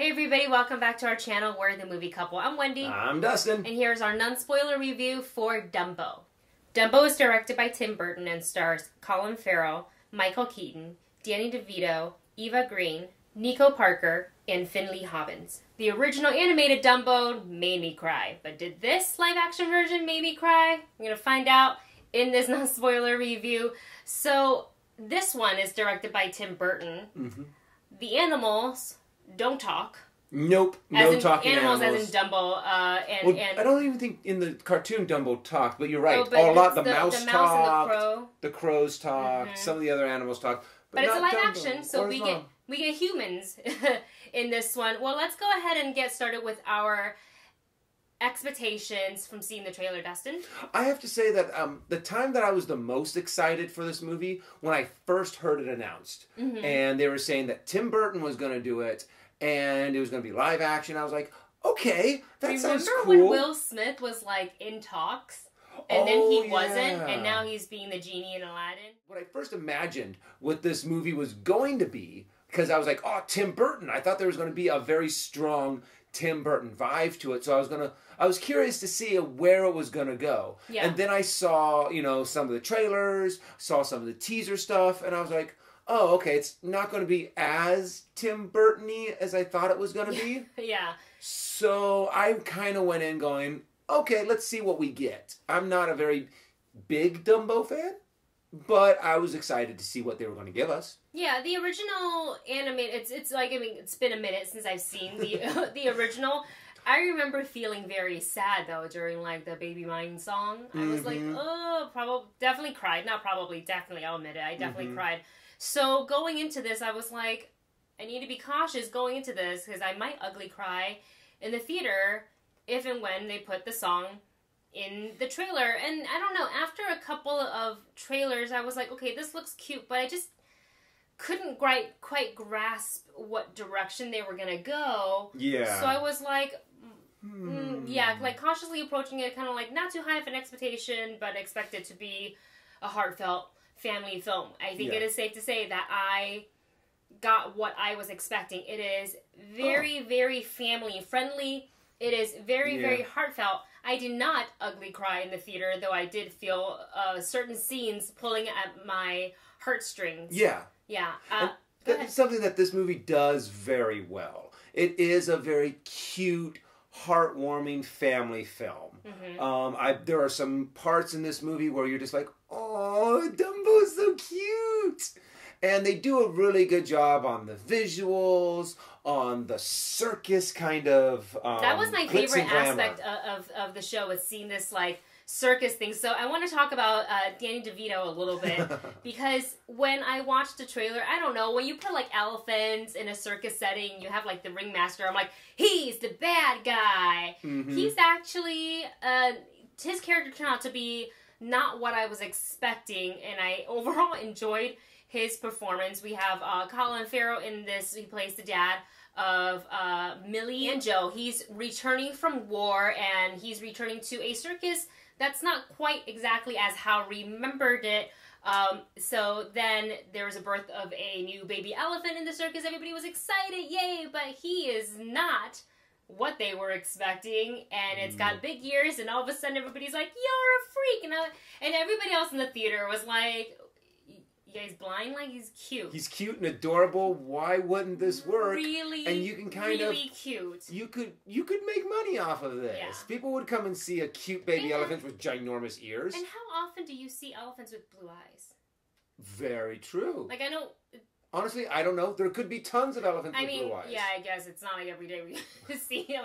Hey everybody, welcome back to our channel, We're the Movie Couple. I'm Wendy. I'm Dustin. And here's our non-spoiler review for Dumbo. Dumbo is directed by Tim Burton and stars Colin Farrell, Michael Keaton, Danny DeVito, Eva Green, Nico Parker, and Finley Hobbins. The original animated Dumbo made me cry, but did this live-action version make me cry? I'm going to find out in this non-spoiler review. So, this one is directed by Tim Burton. Mm-hmm. The animals don't talk. Nope, no talking animals. Animals As in Dumbo, I don't even think in the cartoon Dumbo talked, but you're right. Oh, but a lot. The mouse mouse and talked, the crow. the crows talked, Mm-hmm. some of the other animals talked. But it's a live Dumbo action, so we get humans in this one. Well, let's go ahead and get started with our expectations from seeing the trailer, Dustin. I have to say that the time that I was the most excited for this movie, when I first heard it announced, Mm-hmm. and they were saying that Tim Burton was going to do it, and it was going to be live action, I was like, okay, that sounds cool. Remember when Will Smith was like in talks? And then he wasn't, yeah. and now he's being the genie in Aladdin. What I first imagined what this movie was going to be, because I was like, oh, Tim Burton. I thought there was going to be a very strong Tim Burton vibe to it. So I was curious to see where it was going to go. Yeah. And then I saw, some of the trailers, saw some of the teaser stuff, and I was like, oh, okay, it's not going to be as Tim Burton-y as I thought it was going to be. Yeah. So I kind of went in going, okay, let's see what we get. I'm not a very big Dumbo fan, but I was excited to see what they were going to give us. Yeah, the original animated, it's been a minute since I've seen the original. I remember feeling very sad, though, during, the Baby Mine song. I was like, definitely cried. Not probably, definitely, I'll admit it. I definitely cried. So, going into this, I was like, I need to be cautious going into this, because I might ugly cry in the theater if and when they put the song in the trailer. And I don't know, after a couple of trailers, I was like, okay, this looks cute, but I just couldn't quite grasp what direction they were going to go. Yeah. So I was like, cautiously approaching it, kind of not too high of an expectation, but expect it to be a heartfelt family film. I think it is safe to say that I got what I was expecting. It is very, very family friendly. It is very, very heartfelt. I did not ugly cry in the theater, though I did feel certain scenes pulling at my heartstrings. Yeah. Yeah. It's something that this movie does very well. It is a very cute, heartwarming family film. Mm-hmm. There are some parts in this movie where you're just like, oh, Dumbo's so cute. And they do a really good job on the visuals, on the circus kind of that was my favorite aspect of the show, was seeing this circus thing. So I want to talk about Danny DeVito a little bit, because when I watched the trailer, I don't know, when you put elephants in a circus setting, you have the ringmaster, I'm like, he's the bad guy. Mm-hmm. He's actually his character turned out to be not what I was expecting, and I overall enjoyed his performance. We have Colin Farrell in this. He plays the dad of Millie and Joe. He's returning from war, and he's returning to a circus that's not quite exactly as how remembered it. So then there was a birth of a new baby elephant in the circus. Everybody was excited, yay! But he is not what they were expecting, and it's got big ears, and all of a sudden everybody's like, you're a freak! And everybody else in the theater was like, yeah, he's blind, he's cute. He's cute and adorable. Why wouldn't this work? Really, and you can really cute. You could make money off of this. Yeah. People would come and see a cute baby elephant with ginormous ears. And how often do you see elephants with blue eyes? Very true. I know. Honestly, I don't know. There could be tons of elephants with blue eyes. Yeah, I guess it's not every day we see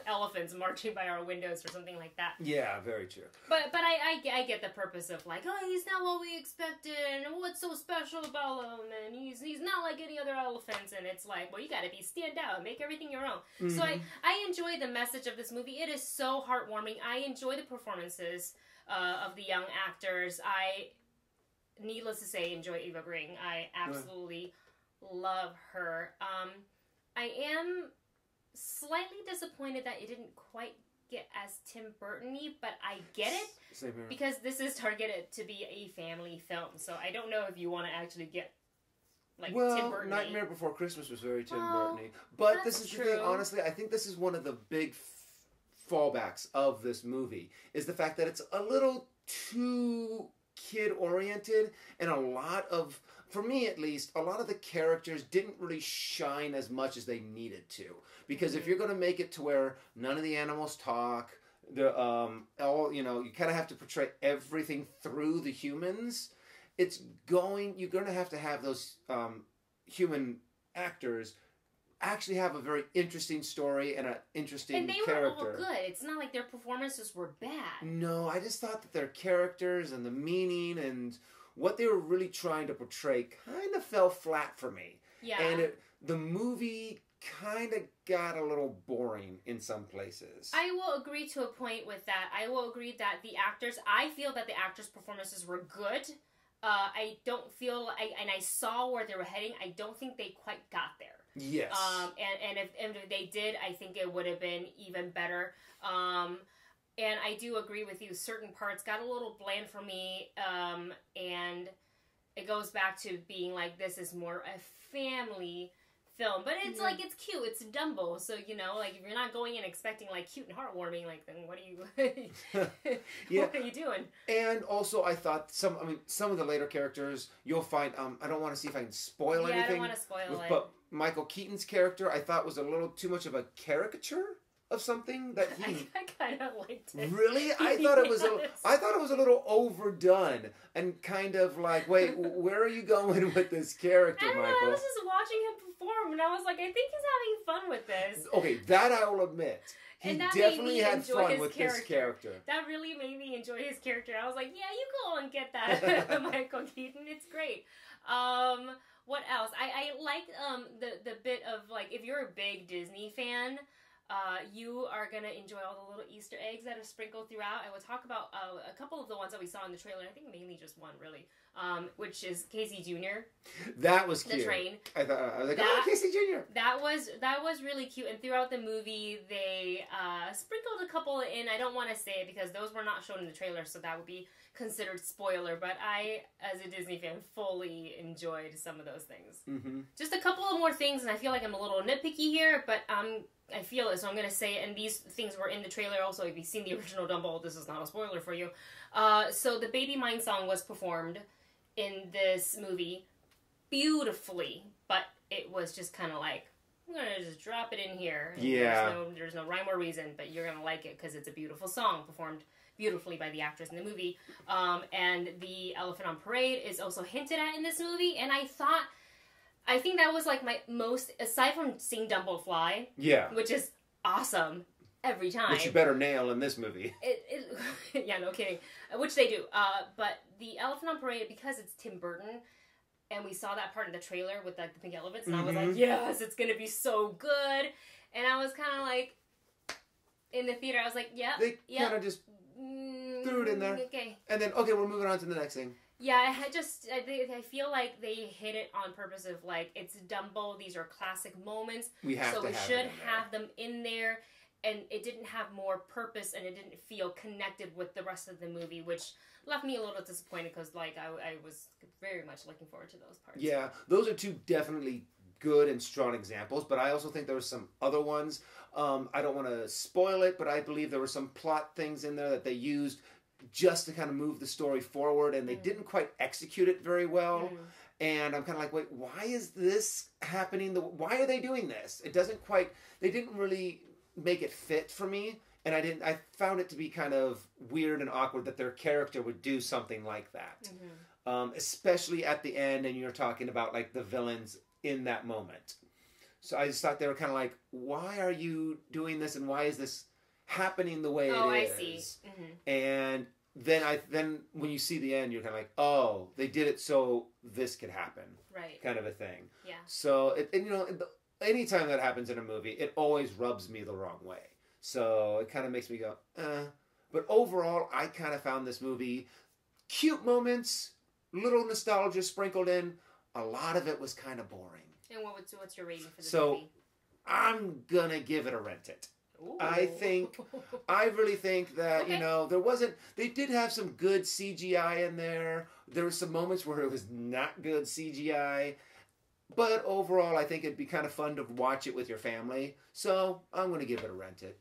elephants marching by our windows or something like that. Yeah, very true. But I get the purpose of he's not what we expected, and what's so special about him, and he's not like any other elephants, and it's well, you gotta stand out, make everything your own. Mm-hmm. So I enjoy the message of this movie. It is so heartwarming. I enjoy the performances of the young actors. Needless to say, enjoy Eva Green. I absolutely love her. I am slightly disappointed that it didn't quite get as Tim Burton-y, but I get it. Same here. Because this is targeted to be a family film. So I don't know if you want to actually get like well, Tim Burton. Nightmare Before Christmas was very Tim Burton-y. But this is true. the thing, honestly, I think this is one of the big fallbacks of this movie, is the fact that it's a little too kid-oriented, and a lot of, for me at least, a lot of the characters didn't really shine as much as they needed to. Because if you're going to make it to where none of the animals talk, you kind of have to portray everything through the humans, you're going to have those human actors actually have a very interesting story and an interesting character. And they were all good. It's not like their performances were bad. No, I just thought that their characters and the meaning and what they were really trying to portray kind of fell flat for me. Yeah. And the movie kind of got a little boring in some places. I will agree to a point with that. I will agree that I feel that the actors' performances were good. I don't feel, and I saw where they were heading. I don't think they quite got there. Yes. And if they did, I think it would have been even better. And I do agree with you. Certain parts got a little bland for me. And it goes back to being like, this is more a family film. But it's like, it's cute. It's Dumbo. So, like, if you're not going in expecting, like, cute and heartwarming, like, then what are you... what are you doing? And also, I thought some of the later characters, you'll find... I don't want to see if I can spoil anything. I don't want to spoil it. But Michael Keaton's character, I thought, was a little too much of a caricature of something that he... I kind of liked it. Really? I thought it was a little overdone and kind of like, wait, where are you going with this character, Michael? I was just watching him perform, and I was like, I think he's having fun with this. Okay, that I will admit. He definitely had fun with this character. That really made me enjoy his character. I was like, yeah, you go and get that, Michael Keaton. It's great. What else? I like the bit of, like, if you're a big Disney fan, you are going to enjoy all the little Easter eggs that are sprinkled throughout. I will talk about a couple of the ones that we saw in the trailer. I think mainly just one, really, which is Casey Jr. That was cute. The train. I was like, oh, Casey Jr. That was really cute. And throughout the movie, they sprinkled a couple in. I don't want to say it because those were not shown in the trailer, so that would be considered spoiler. But I, as a Disney fan, fully enjoyed some of those things. Mm-hmm. Just a couple of more things, and I feel like I'm a little nitpicky here, but I feel it, so I'm going to say it. And these things were in the trailer also. If you've seen the original Dumbo, this is not a spoiler for you. So the Baby Mine song was performed in this movie beautifully, but it was just kind of like, I'm going to just drop it in here. And yeah. There's no rhyme or reason, but you're going to like it because it's a beautiful song performed beautifully by the actress in the movie. And the Elephant on Parade is also hinted at in this movie, and I think that was like my most, aside from seeing Dumbo fly, which is awesome every time. Which you better nail in this movie. Yeah, no kidding. Which they do. But the Elephant on Parade, because it's Tim Burton, and we saw that part in the trailer with like the pink elephants, and I was like, yes, it's gonna be so good. And I was kind of like, in the theater, I was like, yep. They kind of just threw it in there. Okay. And then, okay, we're moving on to the next thing. Yeah, I feel like they hit it on purpose of, like, it's Dumbo, these are classic moments, so we should have them in there, and it didn't have more purpose, and it didn't feel connected with the rest of the movie, which left me a little disappointed, because, like, I was very much looking forward to those parts. Yeah, those are two definitely good and strong examples, but I also think there were some other ones. I don't want to spoil it, but I believe there were some plot things in there that they used just to kind of move the story forward, and they didn't quite execute it very well. And I'm kind of like, wait, why is this happening? Why are they doing this? It doesn't quite, they didn't really make it fit for me, and I found it to be kind of weird and awkward that their character would do something like that. Especially at the end, and you're talking about, like, the villains in that moment. So I just thought they were kind of like, why are you doing this, and why is this happening the way it is? Oh, I see. And then when you see the end, you're kind of like, oh, they did it so this could happen. Right. Kind of a thing. Yeah. So, anytime that happens in a movie, it always rubs me the wrong way. So it kind of makes me go, But overall, I kind of found this movie cute moments, little nostalgia sprinkled in. A lot of it was kind of boring. And what's your rating for this movie? So, I'm going to give it a rent it. Ooh. I really think that, they did have some good CGI in there. There were some moments where it was not good CGI. But overall, I think it'd be kind of fun to watch it with your family. So I'm going to give it a rent it.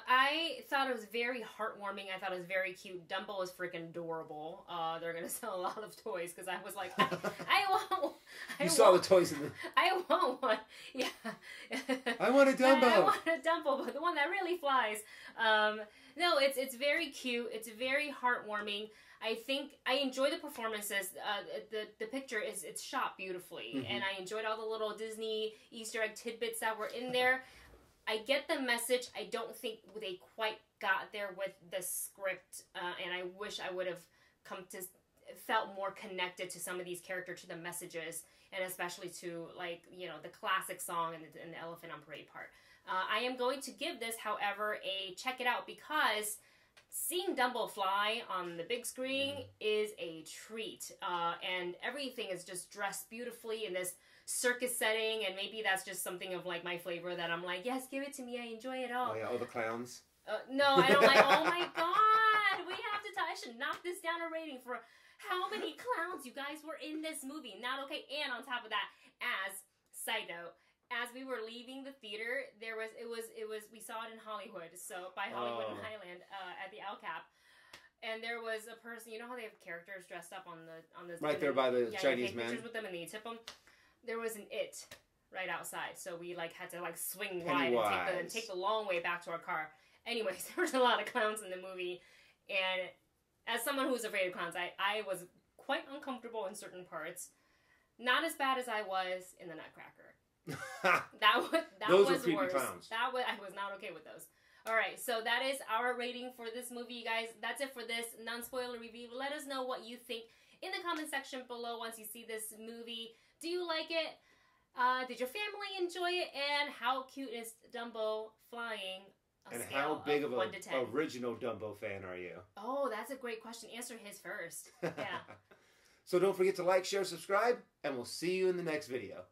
I thought it was very heartwarming. I thought it was very cute. Dumbo is freaking adorable. They're gonna sell a lot of toys because I was like, I saw the toys in the. I want one. Yeah. I want a Dumbo. I want a Dumbo, but the one that really flies. No, it's very cute. It's very heartwarming. I think I enjoy the performances. The picture it's shot beautifully, and I enjoyed all the little Disney Easter egg tidbits that were in there. I get the message. I don't think they quite got there with the script, and I wish I would have felt more connected to some of these characters, to the messages, and especially to, like, you know, the classic song and the Elephant on Parade part. I am going to give this, however, a check it out because seeing Dumbo fly on the big screen is a treat, and everything is just dressed beautifully in this circus setting, and maybe that's just something of like my flavor that I'm like, yes, give it to me, I enjoy it all. Oh yeah, the clowns. No, I don't like. Oh my god, we have to. I should knock this down a rating for how many clowns you guys were in this movie. Not okay. And on top of that, as side note, as we were leaving the theater, it was we saw it in Hollywood, so by Hollywood and Highland at the El Cap. And there was a person, you know how they have characters dressed up on the right there by the Chinese man. Pictures with them and then you tip them. There was an It right outside, so we like had to like swing wide and take the long way back to our car. Anyways, there was a lot of clowns in the movie, and as someone who's afraid of clowns, I was quite uncomfortable in certain parts. Not as bad as I was in the Nutcracker. Those was were creepy worse. Clowns. I was not okay with those. All right, so that is our rating for this movie, you guys. That's it for this non-spoiler review. Let us know what you think in the comment section below once you see this movie. Do you like it? Did your family enjoy it? And how cute is Dumbo flying? And how big of an original Dumbo fan are you? Oh, that's a great question. Answer his first. Yeah. So don't forget to like, share, subscribe, and we'll see you in the next video.